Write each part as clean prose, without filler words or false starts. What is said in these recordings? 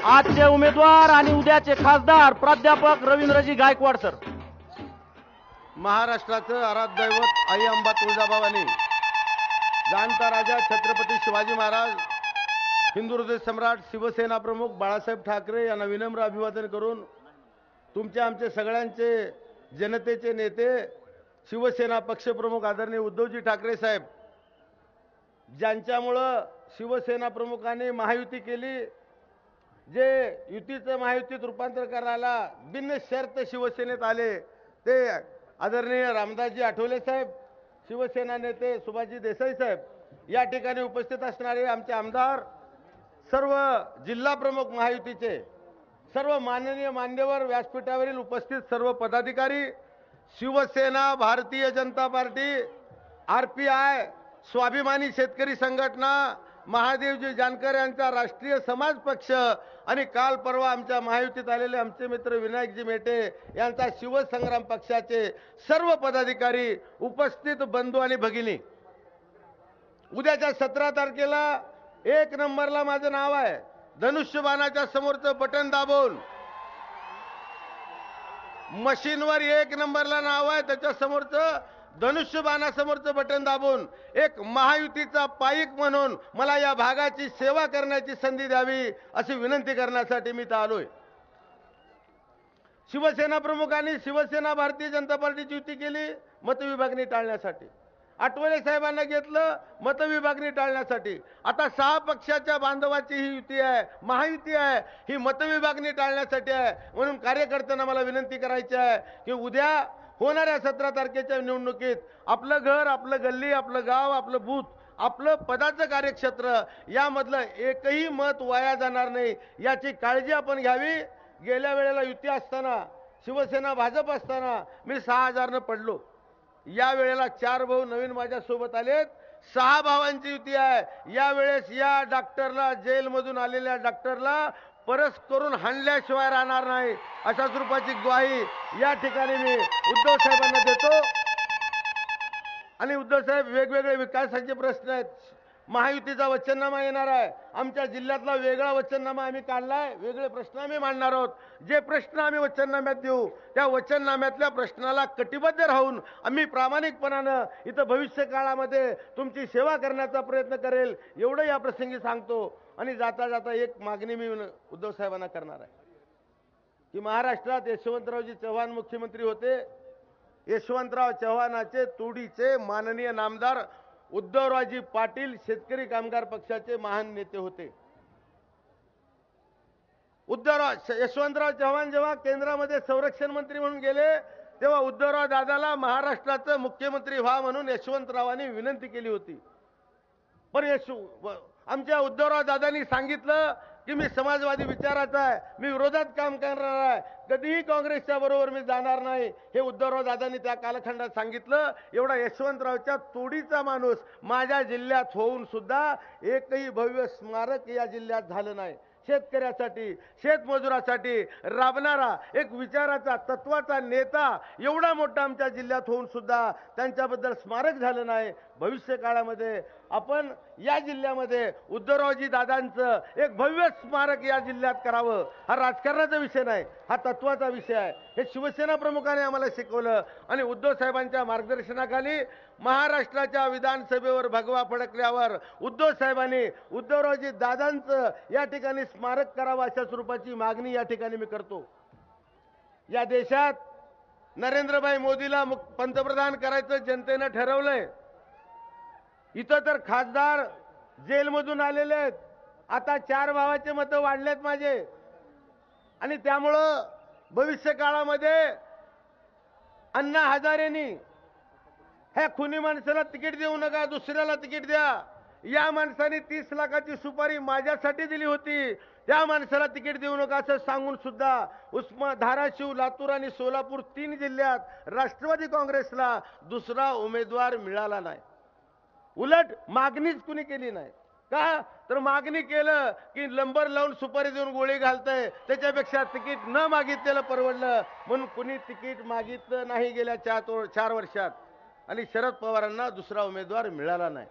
आजचे उमेदवार आणि उद्याचे खासदार प्राध्यापक रवींद्रजी गायकवाड सर। महाराष्ट्राचं आराध्यदैवत आई अंबा तुळजाभवानी, जाणता राजा छत्रपती शिवाजी महाराज, हिंदू हृदय सम्राट शिवसेना प्रमुख बाळासाहेब ठाकरे यांना विनम्र अभिवादन करून तुमचे आमचे सगळ्यांचे जनतेचे नेते शिवसेना पक्षप्रमुख आदरणीय उद्धवजी ठाकरे साहेब, ज्यांच्यामुळं शिवसेना प्रमुखांनी महायुती केली, जे युतीचं महायुतीत रूपांतर करायला बिनशर्त शिवसेनेत आले, ते आदरणीय रामदासजी आठवले साहेब, शिवसेना नेते सुभाषजी देसाई साहेब, या ठिकाणी उपस्थित असणारे आमचे आमदार, सर्व जिल्हा प्रमुख महायुतीचे, सर्व माननीय मान्यवर, व्यासपीठावरील उपस्थित सर्व पदाधिकारी, शिवसेना, भारतीय जनता पार्टी, आरपीआय, स्वाभिमानी शेतकरी संघटना, महादेवजी जानकर यांचा राष्ट्रीय समाज पक्ष आणि काल परवा आमच्या महायुतीत आलेले आमचे मित्र विनायकजी मेटे यांचा शिवसंग्राम पक्षाचे सर्व पदाधिकारी, उपस्थित बंधू आणि भगिनी, उद्याच्या 17 तारखेला 1 नंबरला माझं नाव आहे। धनुष्यबाणाच्या समोरचं बटन दाबून, मशीनवर 1 नंबरला नाव आहे, त्याच्या समोरचं धनुष्यबाणासमोरचं बटन दाबून एक महायुतीचा पाईक म्हणून मला या भागाची सेवा करण्याची संधी द्यावी अशी विनंती करण्यासाठी मी इथं आलोय। शिवसेना प्रमुखांनी शिवसेना भारतीय जनता पार्टीची युती केली मतविभागणी टाळण्यासाठी, आठवले साहेबांना घेतलं मतविभागणी टाळण्यासाठी, आता 6 पक्षाच्या बांधवाची ही युती आहे, महायुती आहे, ही मतविभागणी टाळण्यासाठी आहे। म्हणून कार्यकर्त्यांना मला विनंती करायची आहे की उद्या होणाऱ्या 17 तारखेच्या निवडणुकीत आपलं घर, आपलं गल्ली, आपलं गाव, आपलं बूथ, आपलं पदाचं कार्यक्षेत्र यामधलं एकही मत वाया जाणार नाही याची काळजी आपण घ्यावी। गेल्या वेळेला युती असताना, शिवसेना भाजप असताना मी 6000 पडलो, या वेळेला 4 भाऊ नवीन माझ्या सोबत आलेत, 6 भावांची युती आहे। यावेळेस या डॉक्टरला, जेलमधून आलेल्या डॉक्टरला परस करून हाणल्याशिवाय राहणार नाही अशा स्वरूपाची ग्वाही या ठिकाणी मी उद्धव साहेबांना देतो। आणि उद्धव साहेब, वेगवेगळे विकासाचे प्रश्न आहेत, महायुतीचा वचननामा येणार आहे, आमच्या जिल्ह्यातला वेगळा वचननामा आम्ही काढलाय, वेगळे प्रश्न आम्ही मांडणार आहोत। जे प्रश्न आम्ही वचननाम्यात देऊ त्या वचननाम्यातल्या प्रश्नाला कटिबद्ध राहून आम्ही प्रामाणिकपणानं इथं भविष्य काळामध्ये तुमची सेवा करण्याचा प्रयत्न करेल, एवढं या प्रसंगी सांगतो। आणि जाता जाता एक मागणी मी उद्धव साहेबांना करणार आहे की महाराष्ट्रात यशवंतरावजी चव्हाण मुख्यमंत्री होते, यशवंतराव चव्हाणाचे तोडीचे माननीय नामदार उद्धवरावजी पाटील शेतकरी कामगार पक्षाचे महान नेते होते। यशवंतराव चव्हाण जेव्हा केंद्रामध्ये संरक्षण मंत्री म्हणून गेले तेव्हा उद्धवराव दादाला महाराष्ट्राचं मुख्यमंत्री व्हा म्हणून यशवंतरावांनी विनंती केली होती, पण आमच्या उद्धवराव दादांनी सांगितलं की मी समाजवादी विचाराचा आहे, मी विरोधात काम करणार आहे, कधीही काँग्रेसच्या बरोबर मी जाणार नाही, हे उद्धवराव दादांनी त्या कालखंडात सांगितलं। एवढा यशवंतरावच्या तोडीचा माणूस माझ्या जिल्ह्यात होऊन सुद्धा एकही भव्य स्मारक या जिल्ह्यात झालं नाही। शेतकऱ्यासाठी, शेतमजुरासाठी राबणारा एक विचाराचा, तत्वाचा नेता एवढा मोठा आमच्या जिल्ह्यात होऊन सुद्धा त्यांच्याबद्दल स्मारक झालं नाही। भविष्य काळामध्ये आपण या जिल्ह्यामध्ये उद्धवरावजी दादांचं एक भव्य स्मारक या जिल्ह्यात करावं, हा राजकारणाचा विषय नाही, हा तत्वाचा विषय आहे। हे शिवसेना प्रमुखाने आम्हाला शिकवलं आणि उद्धव साहेबांच्या मार्गदर्शनाखाली महाराष्ट्राच्या विधानसभेवर भगवा फडकल्यावर उद्धव साहेबांनी उद्धवरावजी दादांचं या ठिकाणी स्मारक करावं अशा स्वरूपाची मागणी या ठिकाणी मी करतो। या देशात नरेंद्रभाई मोदीला पंतप्रधान करायचं जनतेनं ठरवलंय, इथं तर खासदार जेलमधून आलेले आहेत, आता 4 भावाचे मतं वाढलेत माझे, आणि त्यामुळं भविष्य काळामध्ये अण्णा हजारेंनी ह्या खुनी माणसाला तिकीट देऊ नका, दुसऱ्याला तिकीट द्या, या माणसाने 30 लाखाची सुपारी माझ्यासाठी दिली होती, त्या माणसाला तिकीट देऊ नका असं सांगून सुद्धा धाराशिव, लातूर आणि सोलापूर 3 जिल्ह्यात राष्ट्रवादी काँग्रेसला दुसरा उमेदवार मिळाला नाही। उलट मागणीच कुणी केली नाही का, तर मागणी केलं की नंबर लावून सुपारी देऊन गोळी घालतंय, त्याच्यापेक्षा तिकीट न मागितलेलं परवडलं म्हणून कुणी तिकीट मागितलं नाही गेल्या 4 वर्षात, आणि शरद पवारांना दुसरा उमेदवार मिळाला नाही।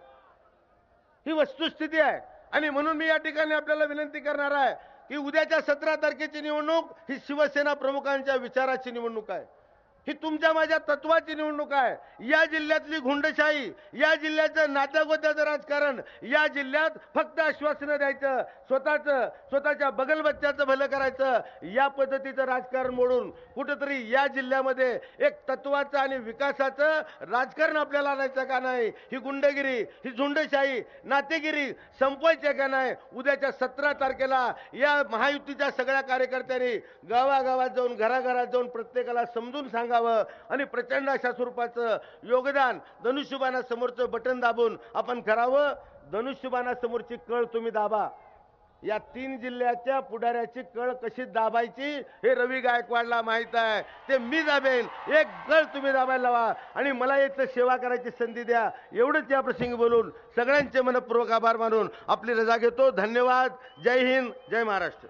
ही वस्तुस्थिती आहे। आणि म्हणून मी या ठिकाणी आपल्याला विनंती करणार आहे की उद्याच्या 17 तारखेची निवडणूक ही शिवसेना प्रमुखांच्या विचाराची निवडणूक आहे, ही तुमच्या माझ्या तत्वाची निवडणूक आहे। या जिल्ह्यातली गुंडशाही, या जिल्ह्याचं नात्यागोत्याचं राजकारण, या जिल्ह्यात फक्त आश्वासनं द्यायचं, स्वतःच्या बगलबच्च्याचं भलं करायचं, या पद्धतीचं राजकारण मोडून कुठंतरी या जिल्ह्यामध्ये एक तत्वाचं आणि विकासाचं राजकारण आपल्याला आणायचं का नाही? ही गुंडगिरी, ही झुंडशाही, नातेगिरी संपवायची का नाही? उद्याच्या 17 तारखेला या महायुतीच्या सगळ्या कार्यकर्त्यांनी गावागावात जाऊन, घराघरात जाऊन प्रत्येकाला समजून सांगावं आणि प्रचंड अशा स्वरूपाचं योगदान धनुष्यबाणासमोरचं बटन दाबून आपण करावं। धनुष्यबाणासमोरची कळ तुम्ही दाबा। या 3 जिल्ह्याच्या पुढाऱ्याची कळ कशी दाबायची हे रवी गायकवाडला माहित आहे, ते मी दाबेन। एक कळ तुम्ही दाबायला लावा आणि मला इथं सेवा करायची संधी द्या, एवढंच या प्रसंगी बोलून सगळ्यांचे मनपूर्वक आभार मानून आपली रजा घेतो। धन्यवाद। जय हिंद, जय महाराष्ट्र।